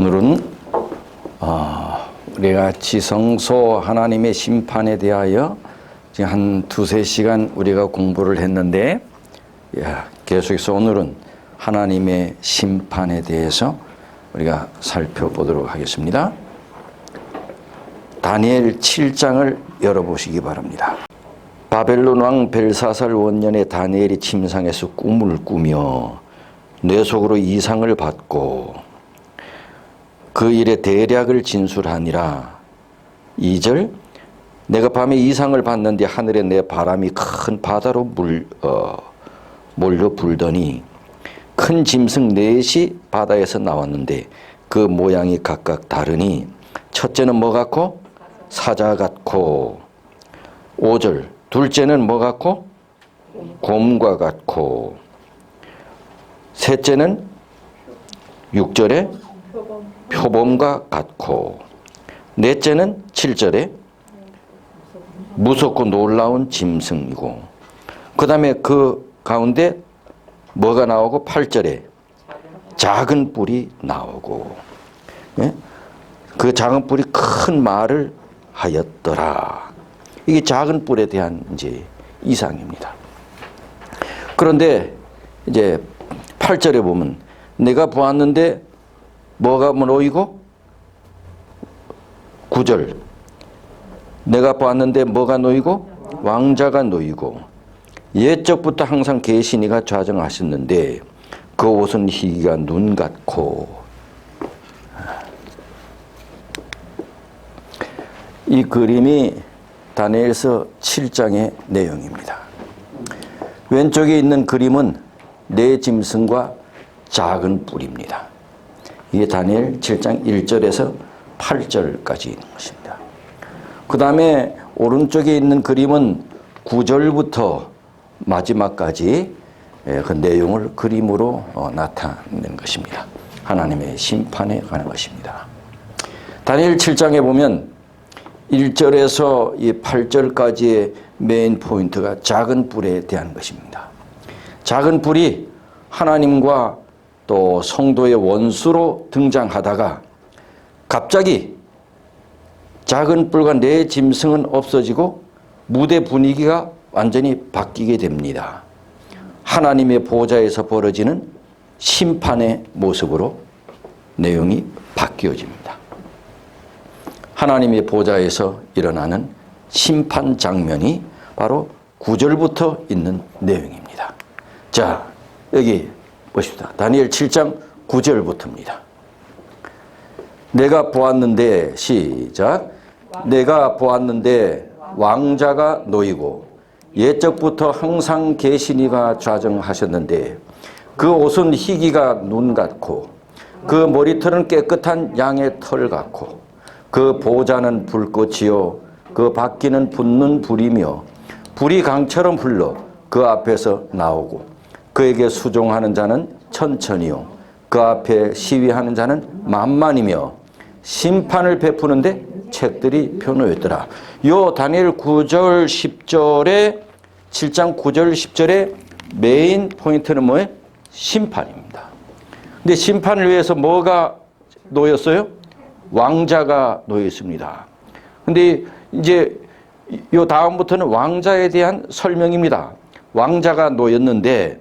오늘은 우리가 지성소 하나님의 심판에 대하여 지금 한 두세 시간 우리가 공부를 했는데, 계속해서 오늘은 하나님의 심판에 대해서 우리가 살펴보도록 하겠습니다. 다니엘 7장을 열어보시기 바랍니다. 바벨론 왕 벨사살 원년에 다니엘이 침상에서 꿈을 꾸며 뇌 속으로 이상을 받고 그 일의 대략을 진술하니라. 2절, 내가 밤에 이상을 봤는데 하늘에 내 바람이 큰 바다로 몰려 불더니 큰 짐승 넷이 바다에서 나왔는데 그 모양이 각각 다르니 첫째는 뭐 같고? 사자 같고. 5절, 둘째는 뭐 같고? 곰과 같고. 셋째는 6절에 표범과 같고. 넷째는 7절에 무섭고 놀라운 짐승이고. 그 다음에 그 가운데 뭐가 나오고? 8절에 작은 뿔이 나오고. 그 작은 뿔이 큰 말을 하였더라. 이게 작은 뿔에 대한 이제 이상입니다. 그런데 이제 8절에 보면 내가 보았는데 뭐가 놓이고? 9절, 내가 보았는데 뭐가 놓이고? 왕자가 놓이고 옛적부터 항상 계시니가 좌정하셨는데 그 옷은 희기가 눈 같고. 이 그림이 다니엘서 7장의 내용입니다. 왼쪽에 있는 그림은 네 짐승과 작은 뿔입니다. 이게 다니엘 7장 1절에서 8절까지 있는 것입니다. 그 다음에 오른쪽에 있는 그림은 9절부터 마지막까지 그 내용을 그림으로 나타낸 것입니다. 하나님의 심판에 관한 것입니다. 다니엘 7장에 보면 1절에서 이 8절까지의 메인 포인트가 작은 뿔에 대한 것입니다. 작은 뿔이 하나님과 또 성도의 원수로 등장하다가 갑자기 작은 뿔과 네 짐승은 없어지고 무대 분위기가 완전히 바뀌게 됩니다. 하나님의 보좌에서 벌어지는 심판의 모습으로 내용이 바뀌어집니다. 하나님의 보좌에서 일어나는 심판 장면이 바로 9절부터 있는 내용입니다. 자, 여기 보십시다. 다니엘 7장 9절부터입니다. 내가 보았는데, 시작. 내가 보았는데 왕자가 놓이고 옛적부터 항상 계시니가 좌정하셨는데 그 옷은 희기가 눈 같고 그 머리털은 깨끗한 양의 털 같고 그 보좌는 불꽃이요 그 바퀴는 붙는 불이며 불이 강처럼 흘러 그 앞에서 나오고 그에게 수종하는 자는 천천히요 그 앞에 시위하는 자는 만만이며 심판을 베푸는데 책들이 펴놓였더라. 요 다니엘 9절 10절에 7장 9절 10절의 메인 포인트는 뭐예요? 심판입니다. 근데 심판을 위해서 뭐가 놓였어요? 왕자가 놓였습니다. 근데 이제 요 다음부터는 왕자에 대한 설명입니다. 왕자가 놓였는데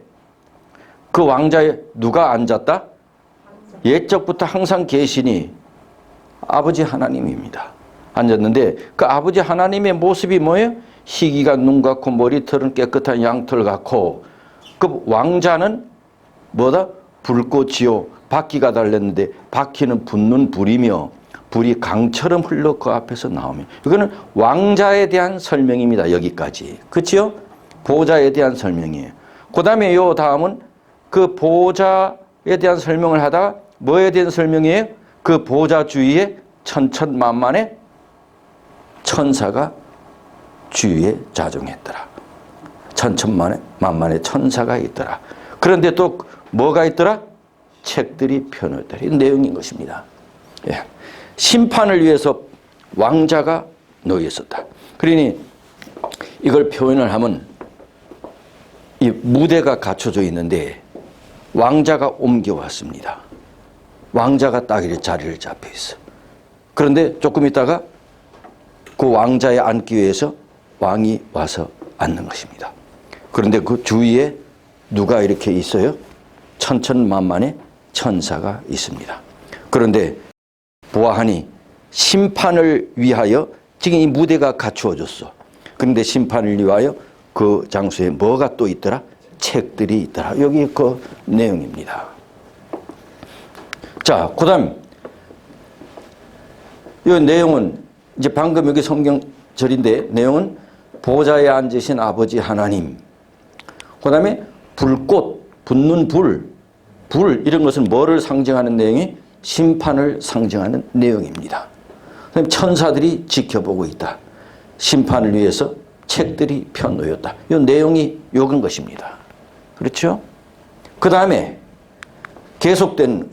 그 왕자에 누가 앉았다? 옛적부터 항상 계시니 아버지 하나님입니다. 앉았는데 그 아버지 하나님의 모습이 뭐예요? 희기가 눈 같고 머리털은 깨끗한 양털 같고 그 왕자는 뭐다? 불꽃이요 바퀴가 달렸는데 바퀴는 붙는 불이며 불이 강처럼 흘러 그 앞에서 나오며. 이거는 왕자에 대한 설명입니다. 여기까지. 그렇죠? 보좌에 대한 설명이에요. 그 다음에 요 다음은 그 보좌에 대한 설명을 하다가 뭐에 대한 설명이에요? 그 보좌 주위에 천천만만의 천사가 주위에 좌정했더라. 천천만만의 천사가 있더라. 그런데 또 뭐가 있더라? 책들이 펴놓였더라. 이 내용인 것입니다. 예. 심판을 위해서 왕자가 놓였었다. 그러니 이걸 표현을 하면 이 무대가 갖춰져 있는데 왕자가 옮겨왔습니다. 왕자가 딱 이렇게 자리를 잡혀 있어. 그런데 조금 있다가 그 왕자에 앉기 위해서 왕이 와서 앉는 것입니다. 그런데 그 주위에 누가 이렇게 있어요? 천천만만의 천사가 있습니다. 그런데 보아하니 심판을 위하여 지금 이 무대가 갖추어졌어. 그런데 심판을 위하여 그 장소에 뭐가 또 있더라? 책들이 있더라. 여기 그 내용입니다. 자, 그 다음 이 내용은 이제 방금 여기 성경절인데 내용은 보좌에 앉으신 아버지 하나님, 그 다음에 불꽃, 붙는 불 이런 것은 뭐를 상징하는 내용이 심판을 상징하는 내용입니다. 그다음에 천사들이 지켜보고 있다. 심판을 위해서 책들이 펴놓였다. 이 내용이 요건 것입니다. 그렇죠? 그 다음에 계속된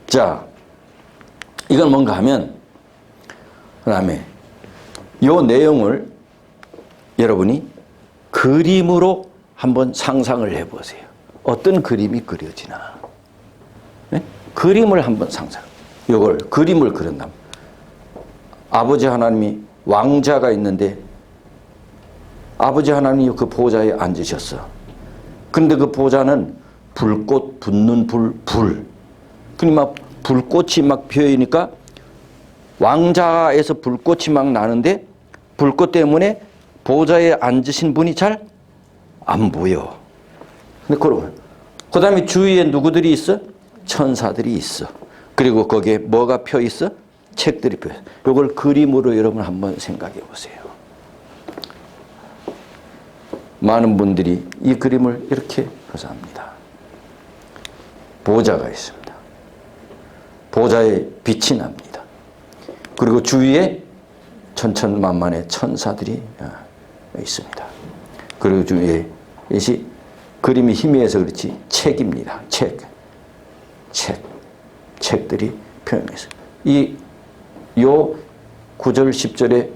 자, 이건 뭔가 하면 그 다음에 이 내용을 여러분이 그림으로 한번 상상을 해보세요. 어떤 그림이 그려지나. 네? 그림을 한번 상상. 이걸 그림을 그린다면 아버지 하나님이 왕자가 있는데 아버지 하나님이 그 보좌에 앉으셨어. 그런데 그 보좌는 불꽃 붙는 불. 그러니까 막 불꽃이 막 피어있으니까 왕자에서 불꽃이 막 나는데 불꽃 때문에 보좌에 앉으신 분이 잘 안 보여. 근데 그 다음에 주위에 누구들이 있어? 천사들이 있어. 그리고 거기에 뭐가 펴 있어? 책들이 펴 있어. 이걸 그림으로 여러분 한번 생각해 보세요. 많은 분들이 이 그림을 이렇게 묘사합니다. 보좌가 있습니다. 보좌에 빛이 납니다. 그리고 주위에 천천만만의 천사들이 있습니다. 그리고 주위에 이것이 그림이 희미해서 그렇지 책입니다. 책들이 표현해서 요 9절 10절의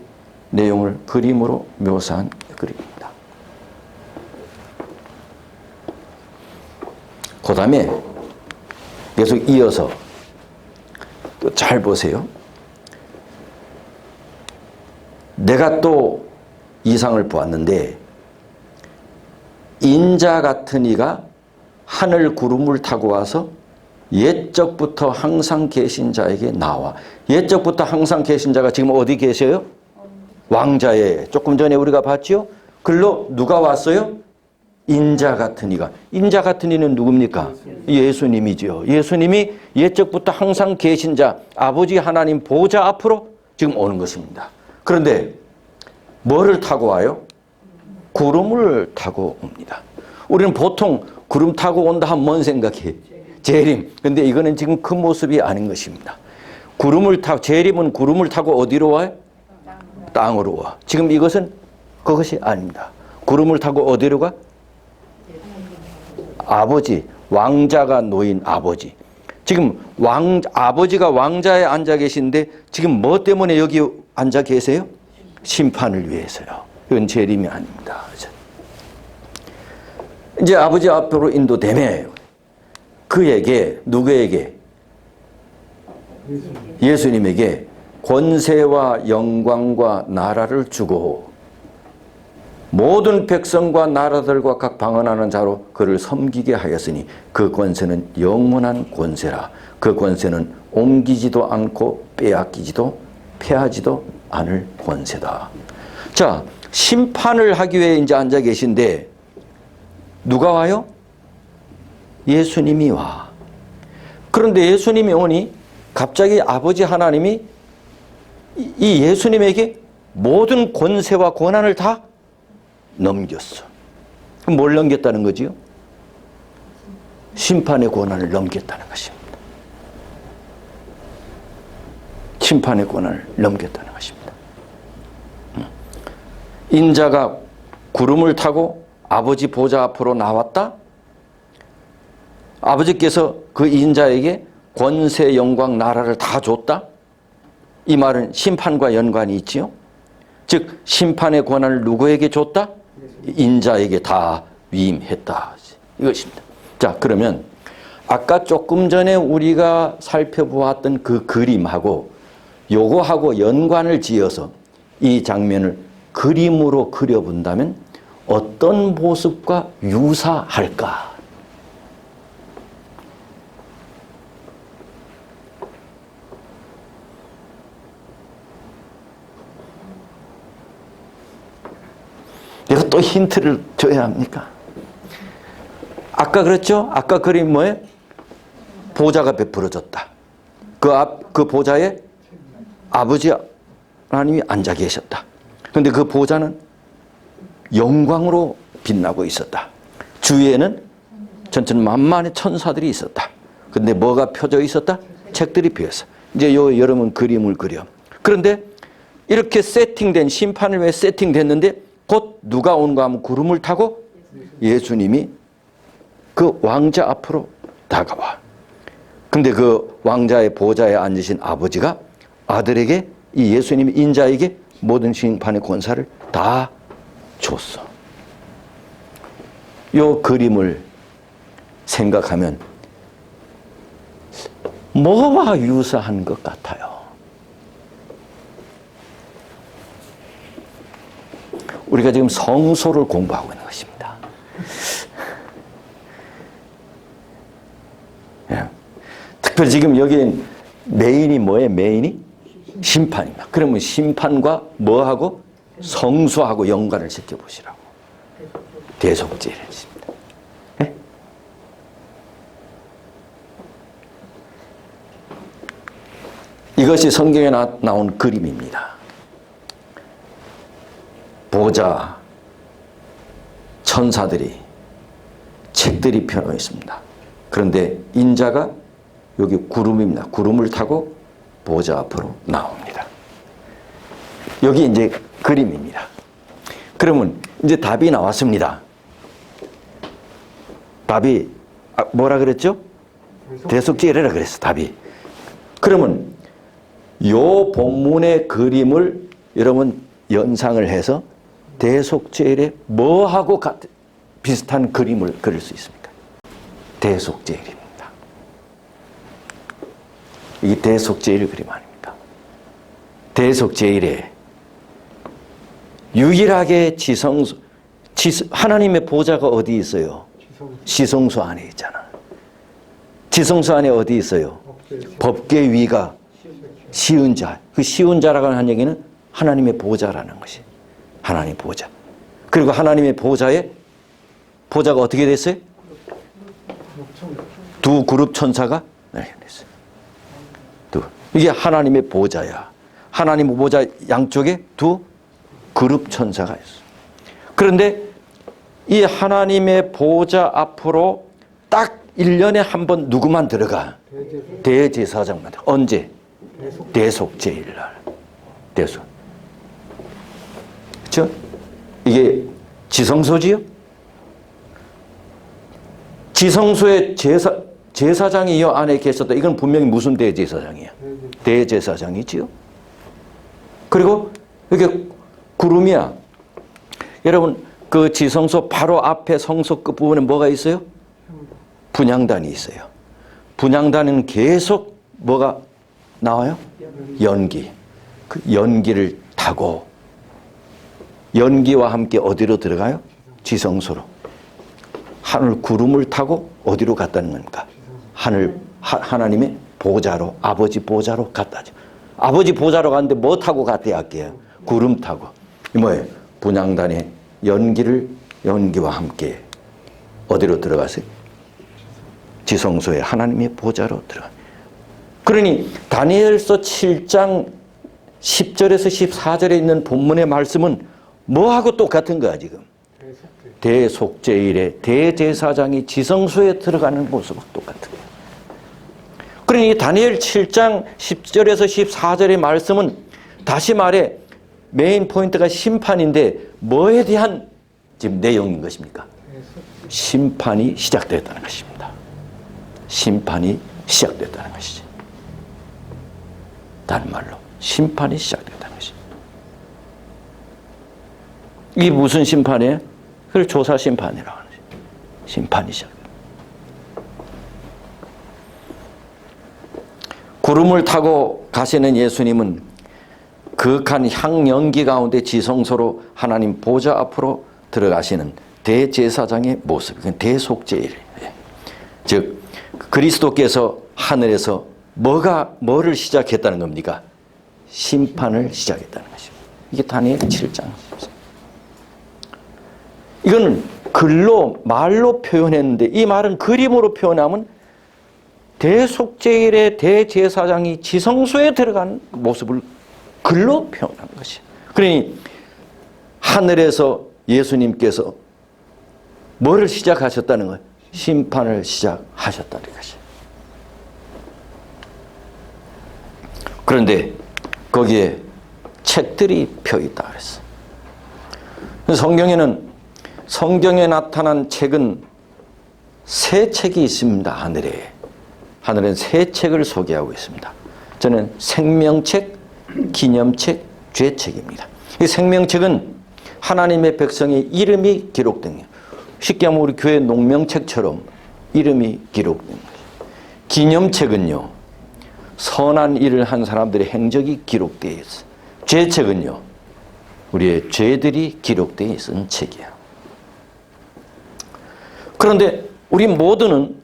내용을 그림으로 묘사한 그림입니다. 그 다음에 계속 이어서 또 잘 보세요. 내가 또 이상을 보았는데 인자 같은 이가 하늘 구름을 타고 와서 옛적부터 항상 계신 자에게 나와. 옛적부터 항상 계신 자가 지금 어디 계셔요? 왕자에. 조금 전에 우리가 봤죠? 글로 누가 왔어요? 인자 같은 이가. 인자 같은 이는 누굽니까? 예수님이죠. 예수님이 옛적부터 항상 계신 자, 아버지 하나님 보좌 앞으로 지금 오는 것입니다. 그런데 뭐를 타고 와요? 구름을 타고 옵니다. 우리는 보통 구름 타고 온다 하면 뭔 생각해? 재림. 근데 이거는 지금 그 모습이 아닌 것입니다. 재림은 구름을 타고 어디로 와요? 땅으로 와. 지금 이것은 그것이 아닙니다. 구름을 타고 어디로 가? 아버지, 왕자가 놓인 아버지. 지금 아버지가 왕자에 앉아 계신데 지금 뭐 때문에 여기 앉아 계세요? 심판을 위해서요. 이건 재림이 아닙니다. 이제 아버지 앞으로 인도되매 그에게, 누구에게? 예수님에게 권세와 영광과 나라를 주고 모든 백성과 나라들과 각 방언하는 자로 그를 섬기게 하였으니 그 권세는 영원한 권세라. 그 권세는 옮기지도 않고 빼앗기지도 패하지도 않을 권세다. 자, 심판을 하기 위해 이제 앉아 계신데 누가 와요? 예수님이 와. 그런데 예수님이 오니 갑자기 아버지 하나님이 이 예수님에게 모든 권세와 권한을 다 넘겼어. 그럼 뭘 넘겼다는 거지요? 심판의 권한을 넘겼다는 것입니다. 심판의 권한을 넘겼다는 것입니다. 인자가 구름을 타고 아버지 보좌 앞으로 나왔다. 아버지께서 그 인자에게 권세, 영광, 나라를 다 줬다. 이 말은 심판과 연관이 있지요. 즉 심판의 권한을 누구에게 줬다? 인자에게 다 위임했다. 이것입니다. 자, 그러면 아까 조금 전에 우리가 살펴보았던 그 그림하고 요거하고 연관을 지어서 이 장면을 그림으로 그려본다면 어떤 모습과 유사할까? 내가 또 힌트를 줘야 합니까? 아까 그랬죠? 아까 그림 뭐예요? 보좌가 베풀어졌다. 그 보좌에 아버지 하나님이 앉아 계셨다. 그런데 그 보좌는 영광으로 빛나고 있었다. 주위에는 천천만만의 천사들이 있었다. 근데 뭐가 펴져 있었다? 책들이 펴있어. 이제 여러분 그림을 그려. 그런데 이렇게 세팅된, 심판을 위해 세팅됐는데 곧 누가 온가 하면 구름을 타고 예수님이 그 왕자 앞으로 다가와. 근데 그 왕자의 보좌에 앉으신 아버지가 아들에게, 이 예수님 인자에게 모든 심판의 권세를 다 줬어. 요 그림을 생각하면 뭐와 유사한 것 같아요? 우리가 지금 성소를 공부하고 있는 것입니다. 예. 특별히 지금 여기 메인이 뭐예요? 메인이? 심판입니다. 그러면 심판과 뭐하고? 성소하고 연관을 시켜보시라고. 대속죄를 했습니다. 예? 이것이 성경에 나온 그림입니다. 보좌, 천사들이, 책들이 펴놓여 있습니다. 그런데 인자가 여기 구름입니다. 구름을 타고 보좌 앞으로 나옵니다. 여기 이제 그림입니다. 그러면 이제 답이 나왔습니다. 답이 뭐라 그랬죠? 대속죄래라 그랬어, 답이. 그러면 요 본문의 그림을 여러분 연상을 해서 대속죄일에 뭐하고 비슷한 그림을 그릴 수 있습니까? 대속죄일입니다. 이 대속죄일 그림 아닙니까? 대속죄일에 유일하게 하나님의 보좌가 어디 있어요? 지성소 안에 있잖아. 지성소 안에 어디 있어요? 법궤 위가 시은 자. 그 시은 자라고 하는 얘기는 하나님의 보좌라는 것이. 하나님의 보좌. 그리고 하나님의 보좌가 어떻게 됐어요? 두 그룹 천사가 됐어요. 이게 하나님의 보좌야. 하나님의 보좌 양쪽에 두 그룹 천사가 있어. 그런데 이 하나님의 보좌 앞으로 딱 1년에 한 번 누구만 들어가? 대제사장만. 언제? 대속죄일 날. 대속. 그렇죠? 이게 지성소지요? 지성소의 제사장이 이 안에 계셨다. 이건 분명히 무슨 대제사장이야? 대제사장이지요. 그리고 이게 구름이야. 여러분 그 지성소 바로 앞에 성소 끝부분에 뭐가 있어요? 분향단이 있어요. 분향단은 계속 뭐가 나와요? 연기. 그 연기를 타고 연기와 함께 어디로 들어가요? 지성소로. 하늘 구름을 타고 어디로 갔다는 겁니까? 하나님의 보좌로, 아버지 보좌로 갔다죠. 아버지 보좌로 갔는데 뭐 타고 갔대요? 할게요. 구름 타고. 이 뭐예요? 분향단의 연기와 함께 어디로 들어갔어요? 지성소에 하나님의 보좌로 들어가. 그러니 다니엘서 7장 10절에서 14절에 있는 본문의 말씀은 뭐하고 똑같은 거야 지금? 대속죄일에 대제사장이 지성소에 들어가는 모습과 똑같은 거야. 그러니 다니엘 7장 10절에서 14절의 말씀은 다시 말해 메인 포인트가 심판인데 뭐에 대한 지금 내용인 것입니까? 심판이 시작됐다는 것입니다. 심판이 시작됐다는 것이지. 다른 말로 심판이 시작됐다는 것입니다. 이게 무슨 심판이에요? 그걸 조사 심판이라고 하는 거죠. 심판이 시작됐다. 구름을 타고 가시는 예수님은 그윽한 향연기 가운데 지성소로 하나님 보좌 앞으로 들어가시는 대제사장의 모습, 대속죄일. 즉 그리스도께서 하늘에서 뭐를 시작했다는 겁니까? 심판을 시작했다는 것입니다. 이게 다니엘 7장. 이거는 글로 말로 표현했는데 이 말은 그림으로 표현하면 대속죄일의 대제사장이 지성소에 들어간 모습을 글로 표현한 것이에요. 그러니 하늘에서 예수님께서 뭐를 시작하셨다는 거예요? 심판을 시작하셨다는 것이에요. 그런데 거기에 책들이 펴 있다 그랬어요. 성경에 나타난 책은 세 책이 있습니다. 하늘엔 세 책을 소개하고 있습니다. 저는 생명책, 기념책, 죄책입니다. 이 생명책은 하나님의 백성의 이름이 기록된 거예요. 쉽게 하면 우리 교회 농명책처럼 이름이 기록된 거예요. 기념책은요, 선한 일을 한 사람들의 행적이 기록되어 있어요. 죄책은요, 우리의 죄들이 기록되어 있는 책이에요. 그런데 우리 모두는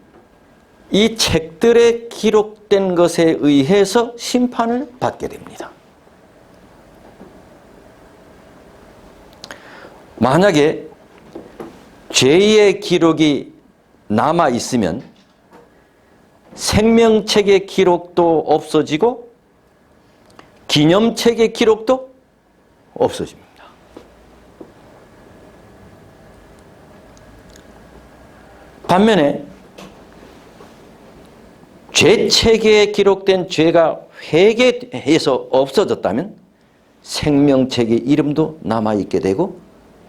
이 책들에 기록된 것에 의해서 심판을 받게 됩니다. 만약에 죄의 기록이 남아 있으면 생명책의 기록도 없어지고 기념책의 기록도 없어집니다. 반면에 죄책에 기록된 죄가 회개해서 없어졌다면 생명책의 이름도 남아있게 되고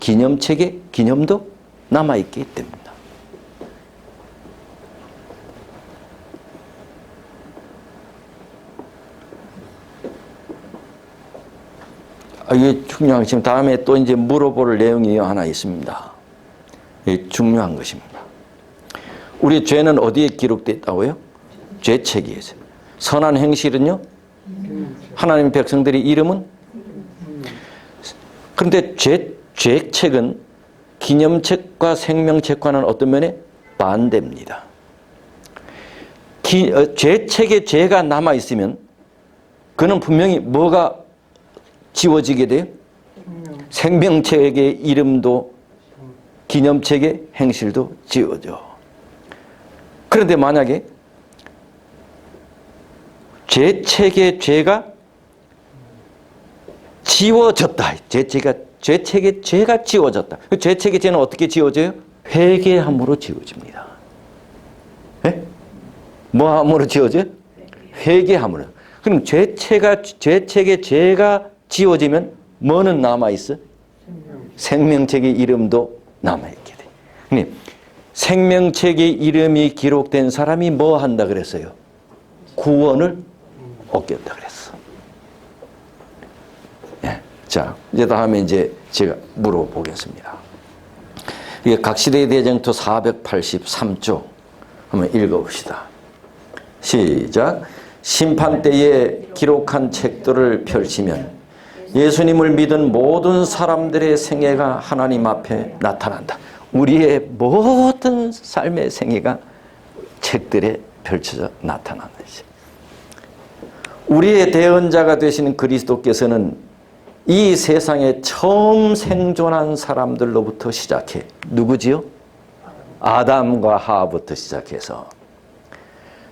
기념책의 기념도 남아있게 됩니다. 이게 중요한, 지금 다음에 또 이제 물어볼 내용이 하나 있습니다. 이게 중요한 것입니다. 우리 죄는 어디에 기록되어 있다고요? 죄책에 있어요. 선한 행실은요? 하나님 백성들의 이름은? 그런데 죄책은 기념책과 생명책과는 어떤 면에 반대입니다. 죄책에 죄가 남아있으면 그는 분명히 뭐가 지워지게 돼요? 생명책의 이름도 기념책의 행실도 지워져. 그런데 만약에 죄책의 죄가 지워졌다. 죄책의 죄가 지워졌다. 죄책의 죄는 어떻게 지워져요? 회개함으로 지워집니다. 네? 뭐함으로 지워져요? 회개함으로. 그럼 죄책의 죄가 지워지면 뭐는 남아있어? 생명책의 이름도 남아있게 돼. 근데 생명책의 이름이 기록된 사람이 뭐 한다 그랬어요? 구원을 얻겠다 그랬어. 예. 자, 이제 다음에 이제 제가 물어보겠습니다. 이게 각시대의 대쟁투 483조 한번 읽어봅시다. 시작. 심판 때에 기록한 책들을 펼치면 예수님을 믿은 모든 사람들의 생애가 하나님 앞에 나타난다. 우리의 모든 삶의 생애가 책들에 펼쳐져 나타나는 것이. 우리의 대언자가 되시는 그리스도께서는 이 세상에 처음 생존한 사람들로부터 시작해 누구지요? 아담과 하와부터 시작해서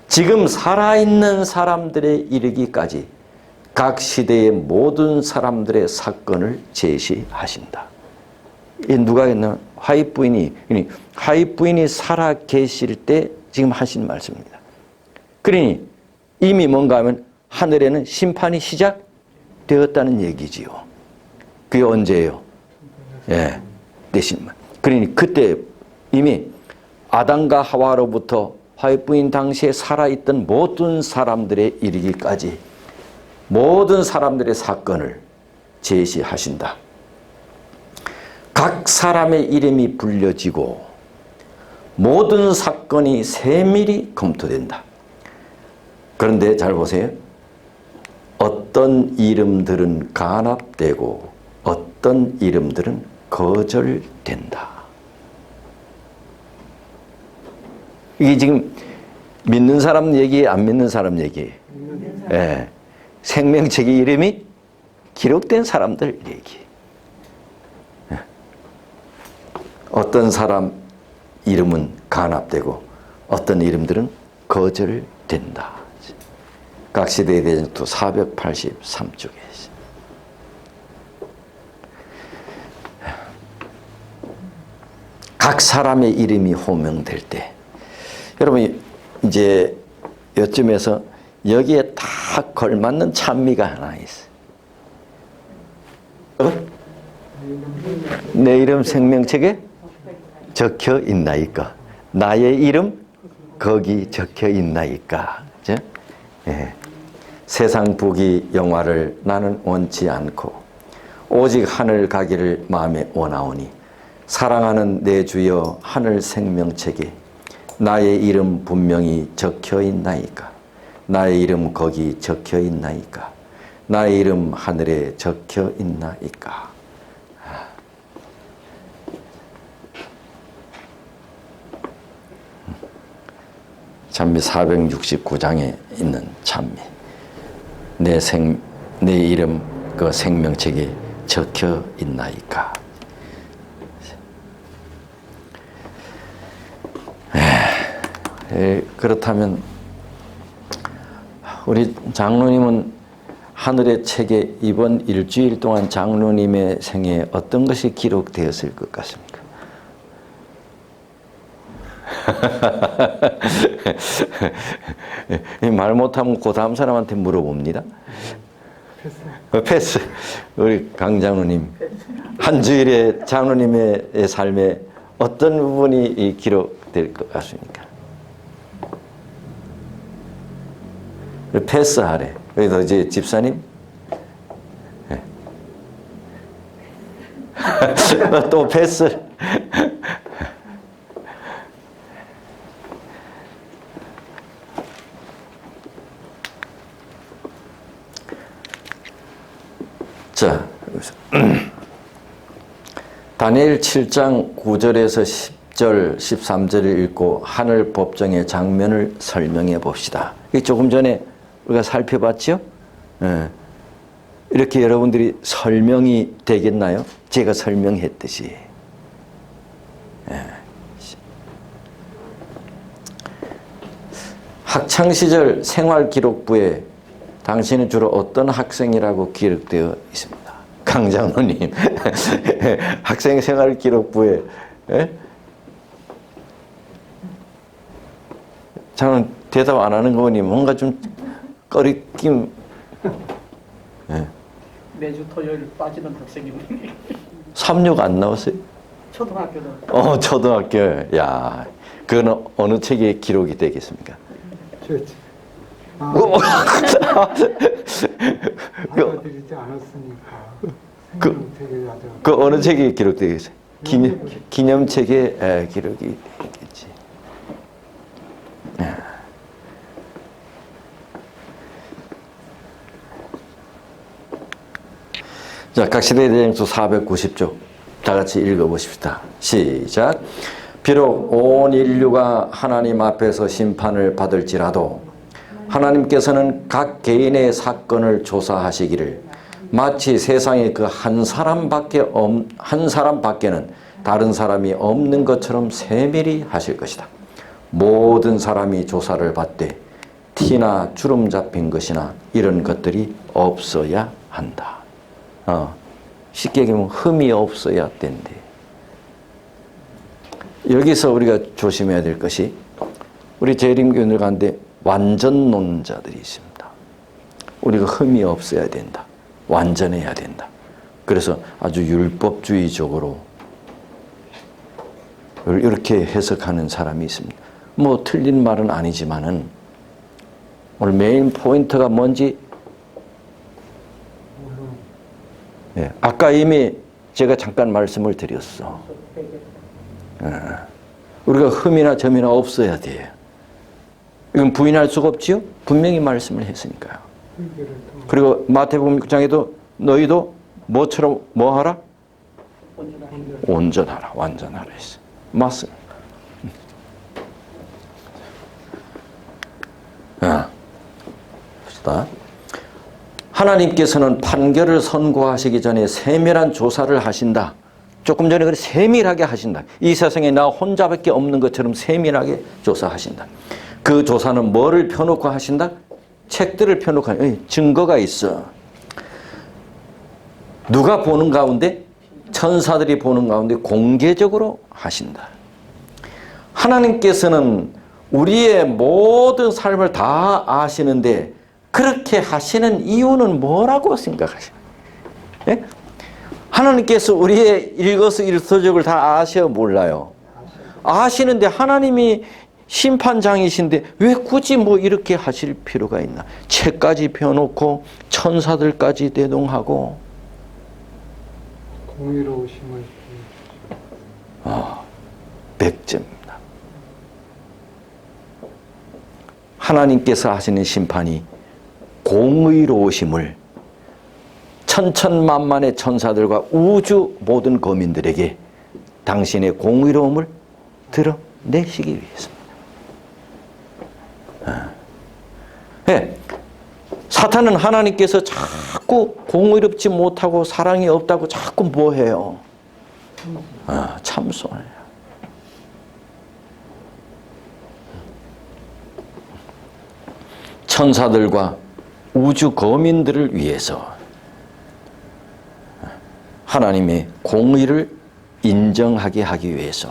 지금 살아있는 사람들에 이르기까지 각 시대의 모든 사람들의 사건을 제시하신다. 누가 했나? 화입 부인이 살아 계실 때 지금 하신 말씀입니다. 그러니 이미 뭔가 하면 하늘에는 심판이 시작되었다는 얘기지요. 그게 언제예요? 예, 내신만. 그러니 그때 이미 아담과 하와로부터 화입 부인 당시에 살아있던 모든 사람들의 이르기까지 모든 사람들의 사건을 제시하신다. 각 사람의 이름이 불려지고 모든 사건이 세밀히 검토된다. 그런데 잘 보세요. 어떤 이름들은 간합되고 어떤 이름들은 거절된다. 이게 지금 믿는 사람 얘기, 안 믿는 사람 얘기. 예. 생명책의 이름이 기록된 사람들 얘기. 예. 어떤 사람 이름은 간합되고 어떤 이름들은 거절된다. 각 시대에 대해서 483쪽에 각 사람의 이름이 호명될 때, 여러분 이제 요쯤에서 여기에 다 걸맞는 찬미가 하나 있어요. 내 이름 생명책에 적혀 있나이까? 나의 이름 거기 적혀 있나이까? 그죠? 예. 세상 부귀 영화를 나는 원치 않고 오직 하늘 가기를 마음에 원하오니 사랑하는 내 주여 하늘 생명책에 나의 이름 분명히 적혀 있나이까? 나의 이름 거기 적혀 있나이까? 나의 이름 하늘에 적혀 있나이까? 찬미 469장에 있는 찬미. 내 이름 그 생명책에 적혀 있나이까? 그렇다면 우리 장로님은 하늘의 책에 이번 일주일 동안 장로님의 생에 어떤 것이 기록되었을 것 같습니까? 말 못하면 그 다음 사람한테 물어봅니다. 패스. 우리 강 장로님 한 주일에 장로님의 삶에 어떤 부분이 기록될 것 같습니까? 패스하래. 그래서 이제 집사님 또 패스. 자, 다니엘 7장 9절에서 10절, 13절을 읽고 하늘 법정의 장면을 설명해 봅시다. 조금 전에 우리가 살펴봤죠? 예. 이렇게 여러분들이 설명이 되겠나요? 제가 설명했듯이. 예. 학창시절 생활기록부에 당신은 주로 어떤 학생이라고 기록되어 있습니다. 강 장로님. 학생 생활기록부에. 예? 저는 대답 안 하는 거 보니 뭔가 좀 꺼리낌. 예. 매주 토요일 빠지는 학생입니다. 36 안 나왔어요? 초등학교도. 초등학교. 야, 그건 어느 책에 기록이 되겠습니까? 그렇지. 알려드리지 않았으니까. 그 어느 책에 기록되겠어요? 기념책에 기록이 되겠지. 자, 각 시대에 대해서 490쪽 다 같이 읽어보십시다. 시작. 비록 온 인류가 하나님 앞에서 심판을 받을지라도 하나님께서는 각 개인의 사건을 조사하시기를 마치 세상에 그 한 사람밖에는 다른 사람이 없는 것처럼 세밀히 하실 것이다. 모든 사람이 조사를 받되 티나 주름 잡힌 것이나 이런 것들이 없어야 한다. 쉽게 얘기하면 흠이 없어야 된대. 여기서 우리가 조심해야 될 것이 우리 재림교인들 가운데 완전론자들이 있습니다. 우리가 흠이 없어야 된다. 완전해야 된다. 그래서 아주 율법주의적으로 이렇게 해석하는 사람이 있습니다. 뭐 틀린 말은 아니지만은 오늘 메인 포인트가 뭔지 예, 아까 이미 제가 잠깐 말씀을 드렸어. 예, 우리가 흠이나 점이나 없어야 돼요. 이건 부인할 수가 없지요. 분명히 말씀을 했으니까요. 회개를 통해 그리고 마태복음 6장에도 너희도 뭐처럼 뭐하라? 온전하라, 완전하라 했어요. 맞습니다. 봅시다. 하나님께서는 판결을 선고하시기 전에 세밀한 조사를 하신다. 조금 전에 그래 세밀하게 하신다. 이 세상에 나 혼자밖에 없는 것처럼 세밀하게 조사하신다. 그 조사는 뭐를 펴놓고 하신다? 책들을 펴놓고 증거가 있어. 누가 보는 가운데? 천사들이 보는 가운데 공개적으로 하신다. 하나님께서는 우리의 모든 삶을 다 아시는데 그렇게 하시는 이유는 뭐라고 생각하시나요? 예? 하나님께서 우리의 일거수일투족을 다 아셔 몰라요? 아시는데 하나님이 심판장이신데 왜 굳이 뭐 이렇게 하실 필요가 있나? 책까지 펴놓고 천사들까지 대동하고 공의로우심을 100점입니다. 하나님께서 하시는 심판이 공의로우심을 천천만만의 천사들과 우주 모든 거민들에게 당신의 공의로움을 드러내시기 위해서입니다. 네. 사탄은 하나님께서 자꾸 공의롭지 못하고 사랑이 없다고 자꾸 뭐해요? 참소해요. 천사들과 우주 거민들을 위해서 하나님의 공의를 인정하게 하기 위해서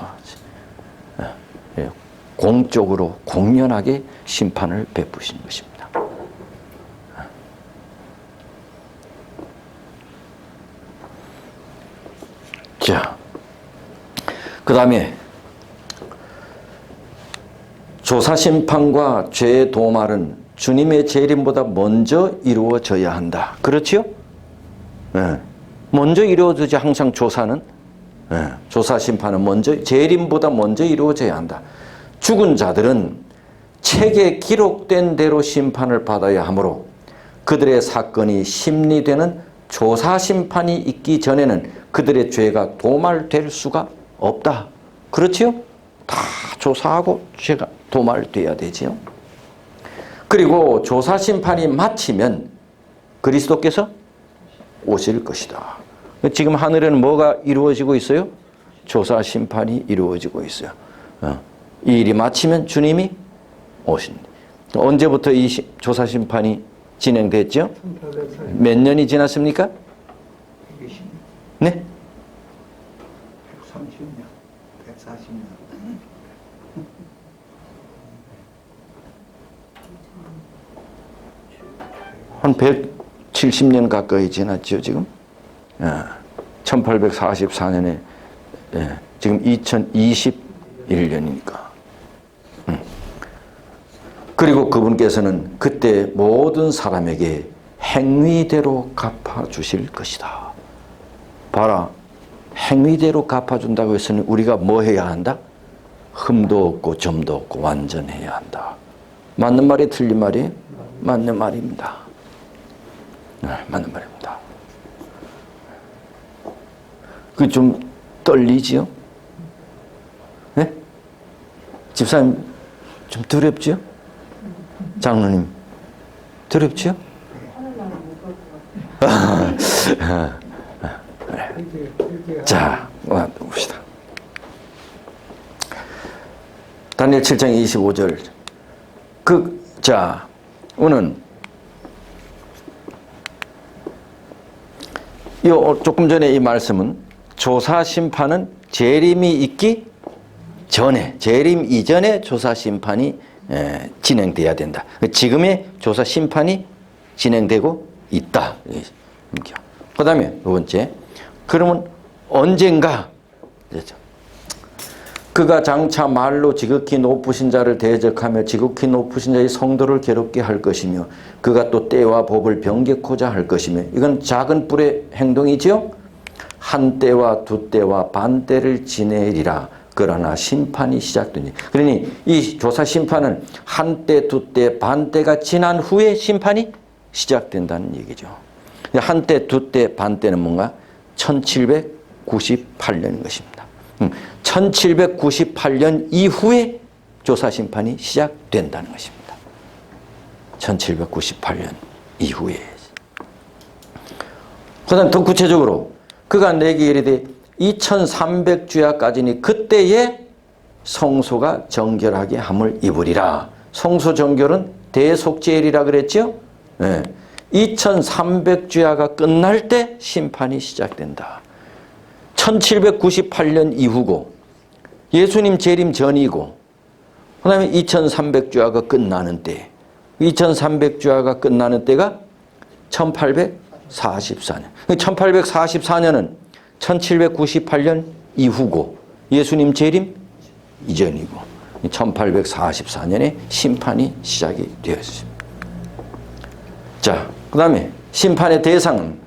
공적으로 공연하게 심판을 베푸신 것입니다. 자, 그 다음에 조사심판과 죄의 도말은 주님의 재림보다 먼저 이루어져야 한다. 그렇지요? 네. 먼저 이루어지지 항상 조사는. 네. 조사심판은 먼저 재림보다 먼저 이루어져야 한다. 죽은 자들은 책에 기록된 대로 심판을 받아야 하므로 그들의 사건이 심리되는 조사심판이 있기 전에는 그들의 죄가 도말될 수가 없다. 그렇지요? 다 조사하고 죄가 도말돼야 되지요. 그리고 조사심판이 마치면 그리스도께서 오실 것이다. 지금 하늘에는 뭐가 이루어지고 있어요? 조사심판이 이루어지고 있어요. 이 일이 마치면 주님이 오신다. 언제부터 이 조사심판이 진행됐죠? 몇 년이 지났습니까? 네? 130년, 140년. 한 170년 가까이 지났죠, 지금? 1844년에, 지금 2021년이니까. 그리고 그분께서는 그때 모든 사람에게 행위대로 갚아주실 것이다. 봐라. 행위대로 갚아준다고 했으니 우리가 뭐 해야 한다? 흠도 없고 점도 없고 완전해야 한다. 맞는 말이 틀린 말이? 맞는 말입니다. 맞는 말입니다. 그 좀 떨리지요? 네? 집사님 좀 두렵지요? 장로님 두렵지요? 자, 봅시다. 다니엘 7장 25절. 자, 오늘 조금 전에 이 말씀은 조사 심판은 재림이 있기 전에, 재림 이전에 조사 심판이 진행돼야 된다. 지금의 조사 심판이 진행되고 있다. 그 다음에 두 번째. 그러면 언젠가 그가 장차 말로 지극히 높으신 자를 대적하며 지극히 높으신 자의 성도를 괴롭게 할 것이며 그가 또 때와 법을 변개코자 할 것이며 이건 작은 뿔의 행동이지요. 한 때와 두 때와 반 때를 지내리라. 그러나 심판이 시작되니. 그러니 이 조사 심판은 한때, 두때, 반때가 지난 후에 심판이 시작된다는 얘기죠. 한때, 두때, 반때는 뭔가 1798년인 것입니다. 1798년 이후에 조사 심판이 시작된다는 것입니다. 1798년 이후에. 그 다음 더 구체적으로 그가 내게 이르되 2300주야까지니 그때에 성소가 정결하게 함을 입으리라. 성소 정결은 대속죄일이라 그랬죠? 네. 2300주야가 끝날 때 심판이 시작된다. 1798년 이후고 예수님 재림 전이고 그 다음에 2300주야가 끝나는 때 2300주야가 끝나는 때가 1844년 1844년은 1798년 이후고 예수님 재림 이전이고 1844년에 심판이 시작이 되었습니다. 자, 그 다음에 심판의 대상은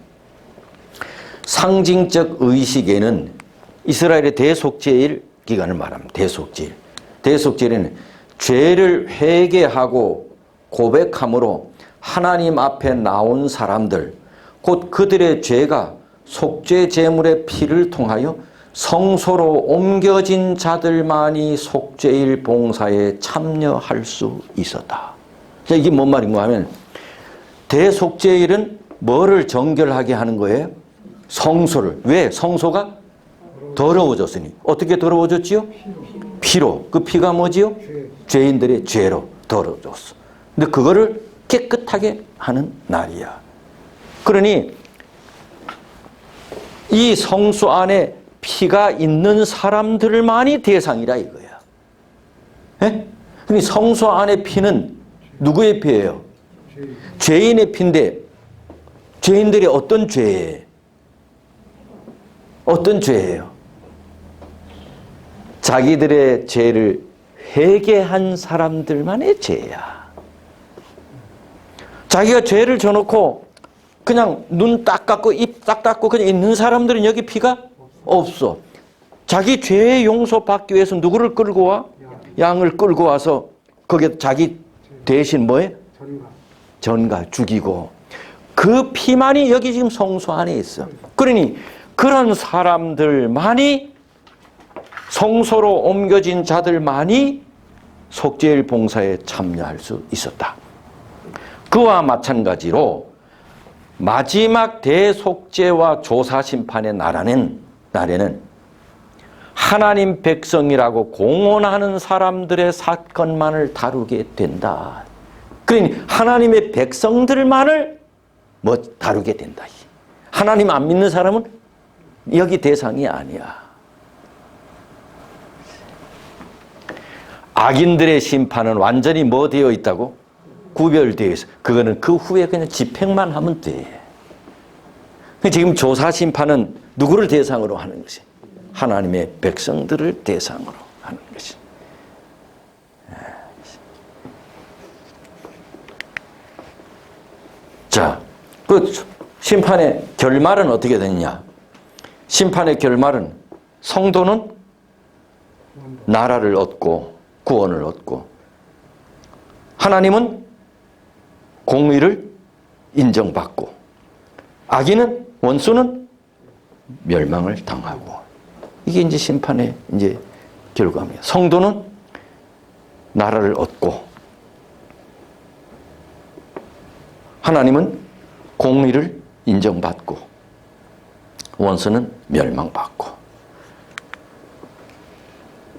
상징적 의식에는 이스라엘의 대속죄일 기간을 말합니다. 대속죄일. 대속죄일에는 죄를 회개하고 고백함으로 하나님 앞에 나온 사람들, 곧 그들의 죄가 속죄 제물의 피를 통하여 성소로 옮겨진 자들만이 속죄일 봉사에 참여할 수 있었다. 이게 뭔 말인가 하면 대속죄일은 뭐를 정결하게 하는 거예요? 성소를. 왜? 성소가 더러워졌으니. 어떻게 더러워졌지요? 피로. 그 피가 뭐지요? 죄인들의 죄로 더러워졌어. 근데 그거를 깨끗하게 하는 날이야. 그러니 이 성소 안에 피가 있는 사람들만이 대상이라 이거야. 예? 그러니 성소 안에 피는 누구의 피예요? 죄인의 피인데 죄인들이 어떤 죄예요? 어떤 죄예요? 자기들의 죄를 회개한 사람들만의 죄야. 자기가 죄를 져놓고 그냥 눈 딱 감고 입 딱 닫고 그냥 있는 사람들은 여기 피가 없어. 자기 죄의 용서 받기 위해서 누구를 끌고 와? 양을 끌고 와서 거기에 자기 대신 뭐예요? 전가 죽이고 그 피만이 여기 지금 성소 안에 있어. 그러니 그런 사람들만이 성소로 옮겨진 자들만이 속죄일 봉사에 참여할 수 있었다. 그와 마찬가지로 마지막 대속죄와 조사심판의 날에는 하나님 백성이라고 공언하는 사람들의 사건만을 다루게 된다. 그러니 하나님의 백성들만을 다루게 된다. 하나님 안 믿는 사람은 여기 대상이 아니야. 악인들의 심판은 완전히 뭐 되어 있다고? 구별되어 있어. 그거는 그 후에 그냥 집행만 하면 돼. 지금 조사 심판은 누구를 대상으로 하는 것이? 하나님의 백성들을 대상으로 하는 것이. 자, 그 심판의 결말은 어떻게 되느냐? 심판의 결말은 성도는 나라를 얻고 구원을 얻고 하나님은 공의를 인정받고 악인은 원수는 멸망을 당하고 이게 이제 심판의 이제 결과입니다. 성도는 나라를 얻고 하나님은 공의를 인정받고 원수는 멸망받고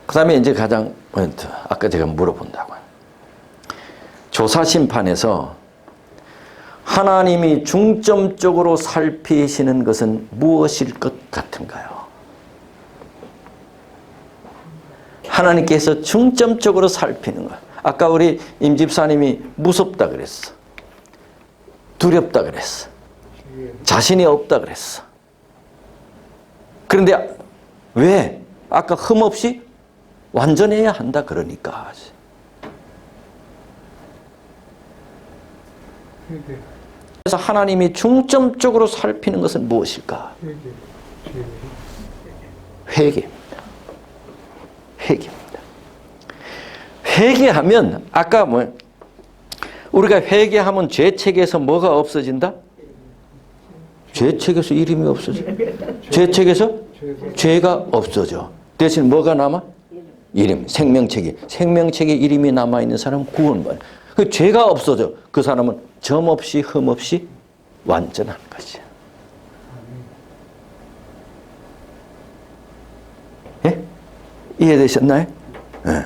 그 다음에 이제 가장 포인트 아까 제가 물어본다고요. 조사 심판에서 하나님이 중점적으로 살피시는 것은 무엇일 것 같은가요? 하나님께서 중점적으로 살피는 것. 아까 우리 임 집사님이 무섭다 그랬어. 두렵다 그랬어. 자신이 없다 그랬어. 그런데 왜? 아까 흠없이 완전해야 한다 그러니까. 그래서 하나님이 중점적으로 살피는 것은 무엇일까? 회개입니다. 회개입니다. 회개하면 아까 우리가 회개하면 죄책에서 뭐가 없어진다? 죄책에서 이름이 없어져. 죄책에서 죄가 없어져. 대신 뭐가 남아? 이름, 생명책에. 생명책에 이름이 남아있는 사람은 구원받아. 그 죄가 없어져. 그 사람은 점 없이 흠 없이 완전한 것이야. 예? 이해되셨나요? 예.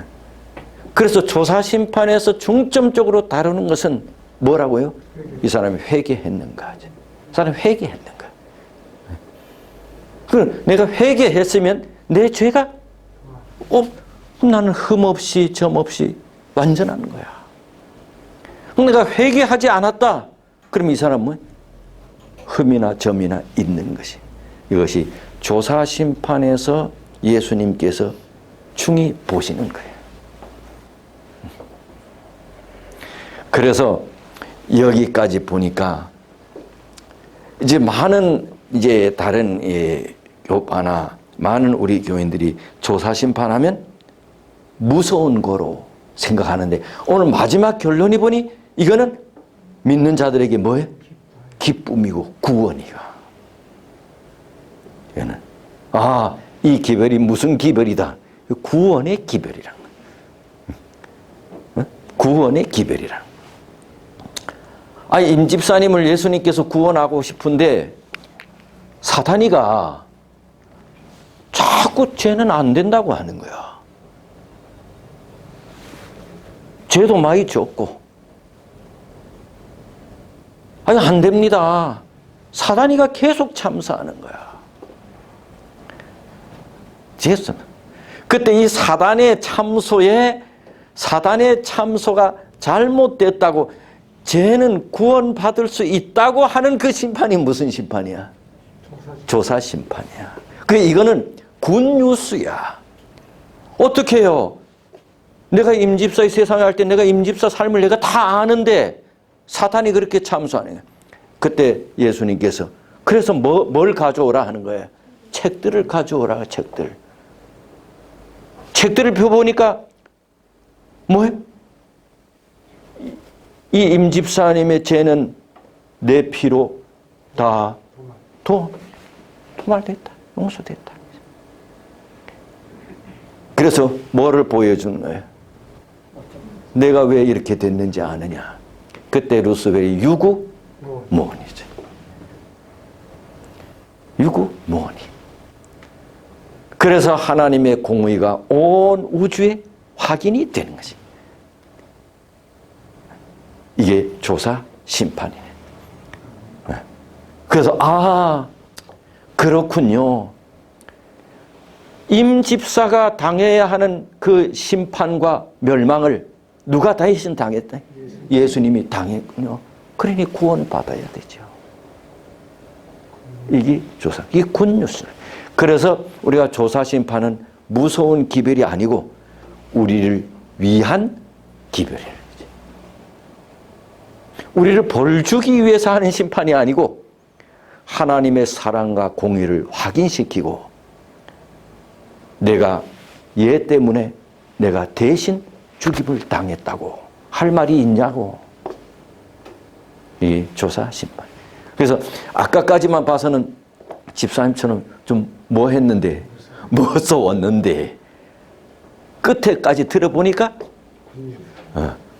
그래서 조사심판에서 중점적으로 다루는 것은 뭐라고요? 이 사람이 회개했는가. 이 사람이 회개했는가. 그 내가 회개했으면 내 죄가 나는 흠 없이 점 없이 완전한 거야. 내가 회개하지 않았다. 그럼 이 사람은 흠이나 점이나 있는 것이. 이것이 조사심판에서 예수님께서 중히 보시는 거예요. 그래서 여기까지 보니까 이제 많은 다른 교파나 많은 우리 교인들이 조사심판하면 무서운 거로 생각하는데 오늘 마지막 결론이 보니 이거는 믿는 자들에게 뭐예요? 기쁨이고 구원이요. 이거는 이 기별이 무슨 기별이다? 구원의 기별이란 거예요. 구원의 기별이란. 임집사님을 예수님께서 구원하고 싶은데 사탄이가 자꾸 죄는 안 된다고 하는 거야. 죄도 많이 졌고. 안 됩니다. 사단이가 계속 참사하는 거야. 됐어. 그때 이 사단의 참소가 잘못됐다고 죄는 구원받을 수 있다고 하는 그 심판이 무슨 심판이야? 조사 심판이야. 이거는 굿뉴스야. 어떻게 해요? 내가 임집사의 세상에 할 때 내가 임집사 삶을 내가 다 아는데 사탄이 그렇게 참소하는 거야. 그때 예수님께서 그래서 뭘 가져오라 하는 거예요? 책들을 가져오라. 책들을 펴보니까 뭐예요? 이 임집사님의 죄는 내 피로 다 도말됐다. 용서됐다. 그래서 뭐를 보여주는 거예요? 내가 왜 이렇게 됐는지 아느냐. 그때 루스벨이 유구무원이죠. 유구무원이. 그래서 하나님의 공의가 온 우주에 확인이 되는 것이. 이게 조사 심판이네. 그래서 그렇군요. 임집사가 당해야 하는 그 심판과 멸망을 누가 대신 당했다? 예수님이 당했군요. 그러니 구원받아야 되죠. 이게 조사, 이게 굿뉴스. 그래서 우리가 조사 심판은 무서운 기별이 아니고 우리를 위한 기별이에요. 우리를 벌주기 위해서 하는 심판이 아니고 하나님의 사랑과 공의를 확인시키고 내가 얘 때문에 내가 대신 죽임을 당했다고 할 말이 있냐고. 이 조사 심판. 그래서 아까까지만 봐서는 집사님처럼 좀 뭐 했는데 뭐 써왔는데 끝에까지 들어보니까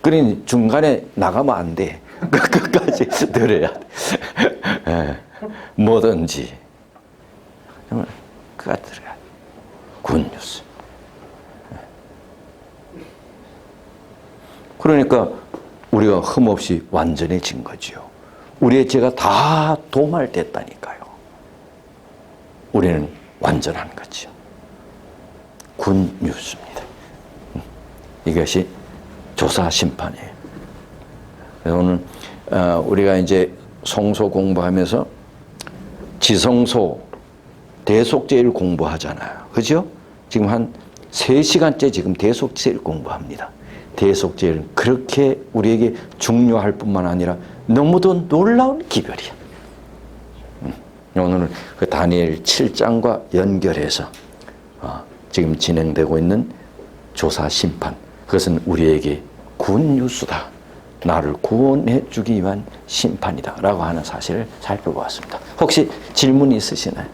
그러니 중간에 나가면 안 돼. 끝까지 들어야 돼. 뭐든지 끝까지 들어야 돼. 굿뉴스. 그러니까 우리가 흠없이 완전해진 거지요. 우리의 죄가 다 도말됐다니까요. 우리는 완전한 거지요. 굿뉴스입니다. 이것이 조사 심판이에요. 오늘 우리가 이제 성소 공부하면서 지성소, 대속죄를 공부하잖아요. 그죠? 지금 한 3시간째 지금 대속죄를 공부합니다. 대속죄는 그렇게 우리에게 중요할 뿐만 아니라 너무도 놀라운 기별이야. 오늘은 그 다니엘 7장과 연결해서 지금 진행되고 있는 조사, 심판, 그것은 우리에게 군 뉴스다. 나를 구원해 주기 위한 심판이다 라고 하는 사실을 살펴보았습니다. 혹시 질문이 있으시나요?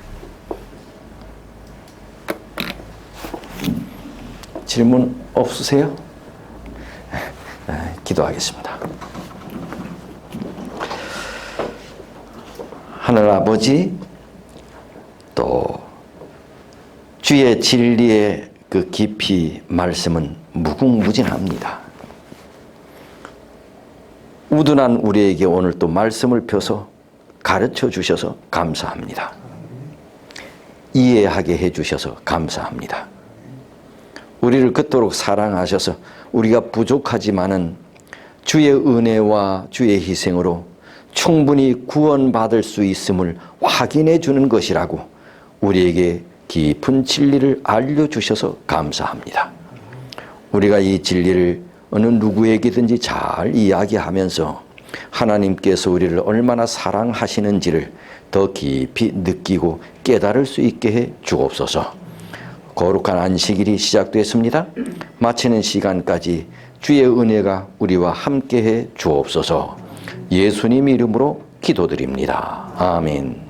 질문 없으세요? 기도하겠습니다. 하늘 아버지, 또 주의 진리의 그 깊이 말씀은 무궁무진합니다. 우둔한 우리에게 오늘 또 말씀을 펴서 가르쳐 주셔서 감사합니다. 이해하게 해 주셔서 감사합니다. 우리를 그토록 사랑하셔서 우리가 부족하지만은 주의 은혜와 주의 희생으로 충분히 구원받을 수 있음을 확인해 주는 것이라고 우리에게 깊은 진리를 알려주셔서 감사합니다. 우리가 이 진리를 어느 누구에게든지 잘 이야기하면서 하나님께서 우리를 얼마나 사랑하시는지를 더 깊이 느끼고 깨달을 수 있게 해 주옵소서. 거룩한 안식일이 시작됐습니다. 마치는 시간까지 주의 은혜가 우리와 함께해 주옵소서. 예수님 이름으로 기도드립니다. 아멘.